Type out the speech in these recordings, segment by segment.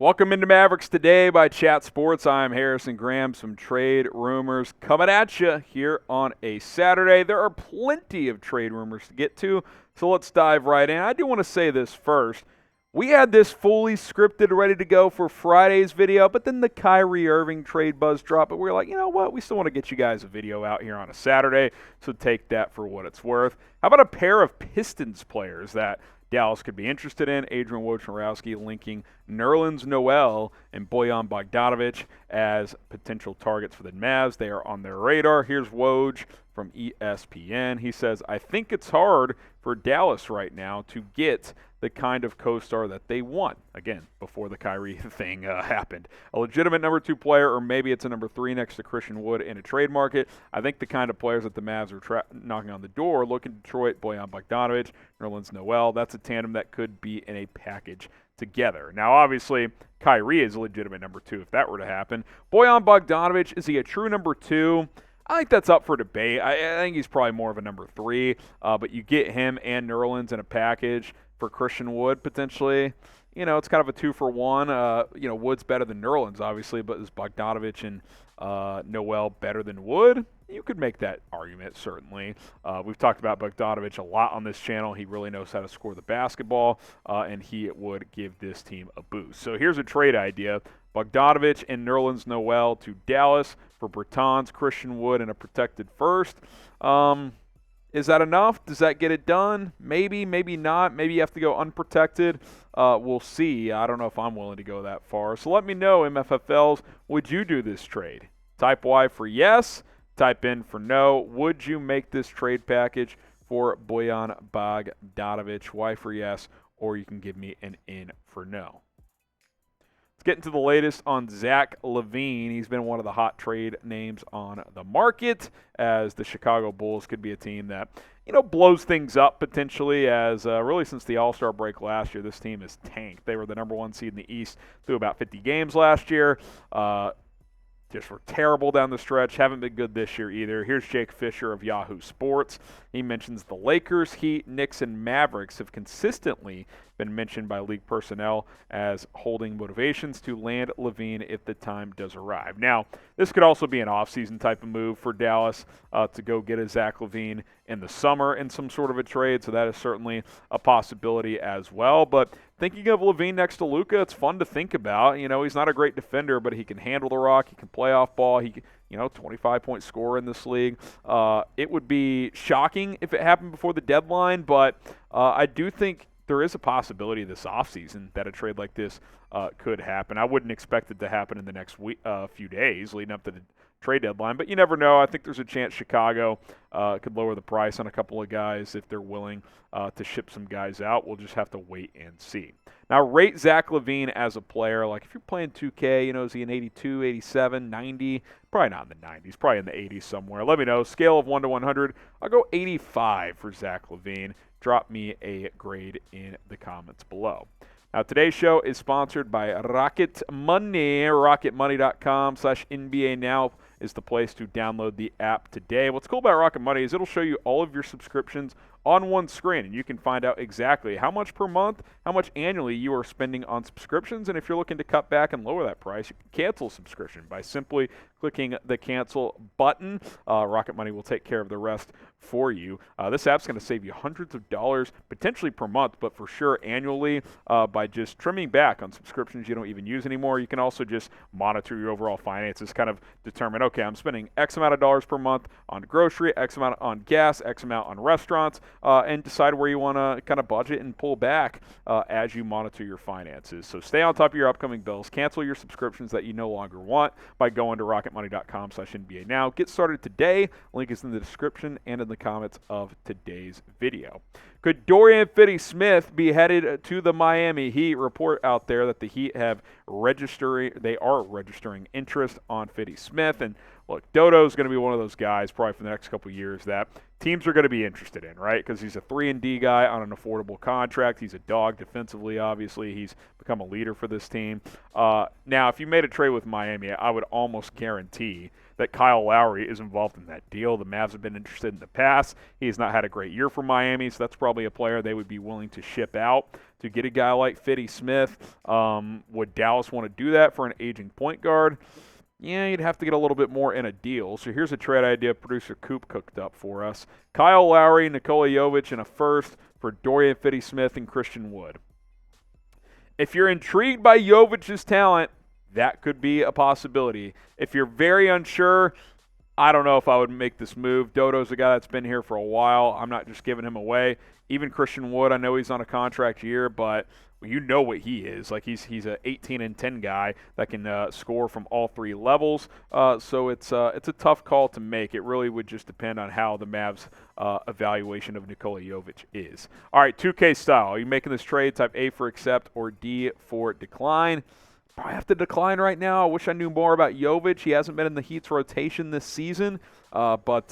Welcome into Mavericks Today by Chat Sports. I'm Harrison Graham. Some trade rumors coming at you here on a Saturday. There are plenty of trade rumors to get to, so let's dive right in. I do want to say this first. We had this fully scripted, ready to go for Friday's video, but then the Kyrie Irving trade buzz dropped. But we were like, you know what? We still want to get you guys a video out here on a Saturday, so take that for what it's worth. How about a pair of Pistons players that Dallas could be interested in? Adrian Wojnarowski linking Nerlens Noel and Bojan Bogdanovic as potential targets for the Mavs. They are on their radar. Here's Woj from ESPN. He says, I think it's hard for Dallas right now to get the kind of co-star that they want. Again, before the Kyrie thing happened. A legitimate number 2 player, or maybe it's a number 3 next to Christian Wood in a trade market. I think the kind of players that the Mavs are knocking on the door, look at Detroit, Bojan Bogdanovic, Nerlens Noel. That's a tandem that could be in a package together. Now, obviously, Kyrie is a legitimate number 2 if that were to happen. Bojan Bogdanovic, is he a true number 2? I think that's up for debate. I think he's probably more of a number 3, but you get him and Nerlens in a package for Christian Wood potentially. You know, it's kind of a 2-for-1. Wood's better than Nerlens, obviously, but is Bogdanovic and Noel better than Wood? You could make that argument, certainly. We've talked about Bogdanovic a lot on this channel. He really knows how to score the basketball, and he would give this team a boost. So here's a trade idea. Bogdanovic and Nerlens Noel to Dallas for Bertans, Christian Wood, and a protected first. Is that enough? Does that get it done? Maybe, maybe not. Maybe you have to go unprotected. We'll see. I don't know if I'm willing to go that far. So let me know, MFFLs, would you do this trade? Type Y for yes. Type in for no. Would you make this trade package for Bojan Bogdanovic? Y for yes, or you can give me an in for no. Let's get into the latest on Zach LaVine. He's been one of the hot trade names on the market, as the Chicago Bulls could be a team that, blows things up potentially, as really since the All-Star break last year, this team is tanked. They were the number 1 seed in the East through about 50 games last year. Just were terrible down the stretch. Haven't been good this year either. Here's Jake Fisher of Yahoo Sports. He mentions the Lakers, Heat, Knicks, and Mavericks have consistently been mentioned by league personnel as holding motivations to land LaVine if the time does arrive. Now, this could also be an offseason type of move for Dallas to go get a Zach LaVine in the summer in some sort of a trade, so that is certainly a possibility as well. But thinking of LaVine next to Luka, it's fun to think about. He's not a great defender, but he can handle the rock. He can play off ball. He 25-point scorer in this league. It would be shocking if it happened before the deadline, but I do think there is a possibility this offseason that a trade like this could happen. I wouldn't expect it to happen in the next few days leading up to the trade deadline, but you never know. I think there's a chance Chicago could lower the price on a couple of guys if they're willing to ship some guys out. We'll just have to wait and see. Now, rate Zach LaVine as a player. Like, if you're playing 2K, is he an 82, 87, 90? Probably not in the 90s. Probably in the 80s somewhere. Let me know. Scale of 1 to 100. I'll go 85 for Zach LaVine. Drop me a grade in the comments below. Now, today's show is sponsored by Rocket Money. RocketMoney.com/NBA Now is the place to download the app today. What's cool about Rocket Money is it'll show you all of your subscriptions on one screen, and you can find out exactly how much per month, how much annually you are spending on subscriptions, and if you're looking to cut back and lower that price, you can cancel a subscription by simply clicking the cancel button. Rocket Money will take care of the rest for you. This app's going to save you hundreds of dollars, potentially per month, but for sure annually, by just trimming back on subscriptions you don't even use anymore. You can also just monitor your overall finances, kind of determine, okay, I'm spending X amount of dollars per month on grocery, X amount on gas, X amount on restaurants, and decide where you want to kind of budget and pull back as you monitor your finances. So stay on top of your upcoming bills. Cancel your subscriptions that you no longer want by going to RocketMoney.com/NBA Now. Get started today. Link is in the description and in the comments of today's video. Could Dorian Finney-Smith be headed to the Miami Heat? Report out there that the Heat are registering interest on Finney-Smith. And look, Dodo's going to be one of those guys probably for the next couple of years that teams are going to be interested in, right? Because he's a 3-and-D guy on an affordable contract. He's a dog defensively, obviously. He's become a leader for this team. Now, if you made a trade with Miami, I would almost guarantee that Kyle Lowry is involved in that deal. The Mavs have been interested in the past. He has not had a great year for Miami, so that's probably a player they would be willing to ship out to get a guy like Finney-Smith. Would Dallas want to do that for an aging point guard? Yeah, you'd have to get a little bit more in a deal. So here's a trade idea producer Coop cooked up for us. Kyle Lowry, Nikola Jovic, and a first for Dorian Finney-Smith and Christian Wood. If you're intrigued by Jovic's talent, that could be a possibility. If you're very unsure, I don't know if I would make this move. Dodo's a guy that's been here for a while. I'm not just giving him away. Even Christian Wood, I know he's on a contract year, but you know what he is. Like he's an 18-10 guy that can score from all three levels. So it's a tough call to make. It really would just depend on how the Mavs' evaluation of Nikola Jovic is. All right, 2K style. Are you making this trade? Type A for accept or D for decline. I have to decline right now. I wish I knew more about Jovic. He hasn't been in the Heat's rotation this season, but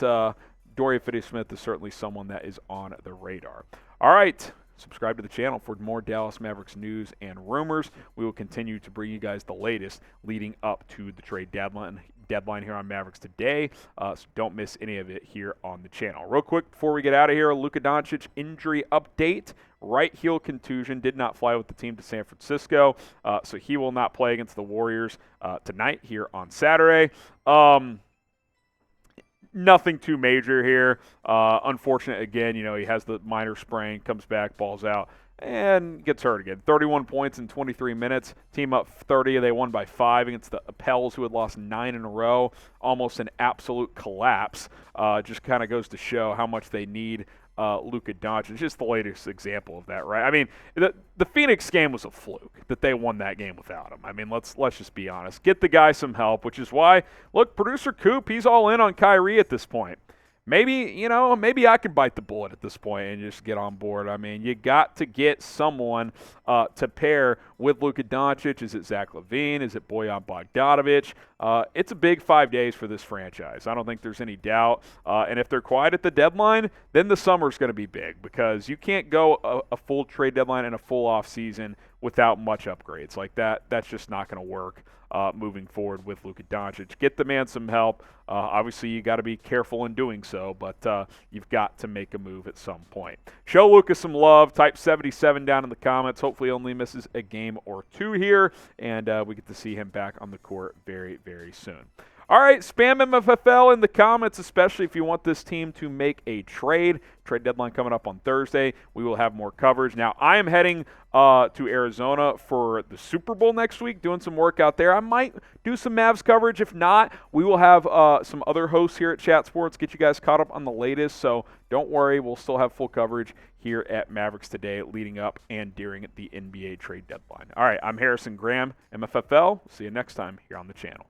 Dorian Finney-Smith is certainly someone that is on the radar. All right, subscribe to the channel for more Dallas Mavericks news and rumors. We will continue to bring you guys the latest leading up to the trade deadline here on Mavericks Today, so don't miss any of it here on the channel. Real quick before we get out of here, Luka Doncic injury update. Right heel contusion, did not fly with the team to San Francisco, so he will not play against the Warriors tonight here on Saturday. Nothing too major here. Unfortunate again, he has the minor sprain, comes back, balls out, and gets hurt again. 31 points in 23 minutes. Team up 30. They won by 5 against the Pels, who had lost 9 in a row. Almost an absolute collapse. Just kind of goes to show how much they need Luka Doncic. It's just the latest example of that, right? I mean, the Phoenix game was a fluke that they won that game without him. I mean, let's just be honest. Get the guy some help, which is why, look, producer Coop, he's all in on Kyrie at this point. Maybe I could bite the bullet at this point and just get on board. I mean, you got to get someone to pair with Luka Doncic. Is it Zach LaVine? Is it Bojan Bogdanovic? It's a big 5 days for this franchise. I don't think there's any doubt. And if they're quiet at the deadline, then the summer's going to be big because you can't go a full trade deadline and a full offseason without much upgrades. Like that, that's just not going to work moving forward with Luka Doncic. Get the man some help. Obviously, you got to be careful in doing so, but you've got to make a move at some point. Show Luka some love. Type 77 down in the comments. Hopefully, only misses a game or two here, and we get to see him back on the court very, very soon. All right, spam MFFL in the comments, especially if you want this team to make a trade. Trade deadline coming up on Thursday. We will have more coverage. Now, I am heading to Arizona for the Super Bowl next week, doing some work out there. I might do some Mavs coverage. If not, we will have some other hosts here at Chat Sports, get you guys caught up on the latest. So don't worry, we'll still have full coverage here at Mavericks Today leading up and during the NBA trade deadline. All right, I'm Harrison Graham, MFFL. See you next time here on the channel.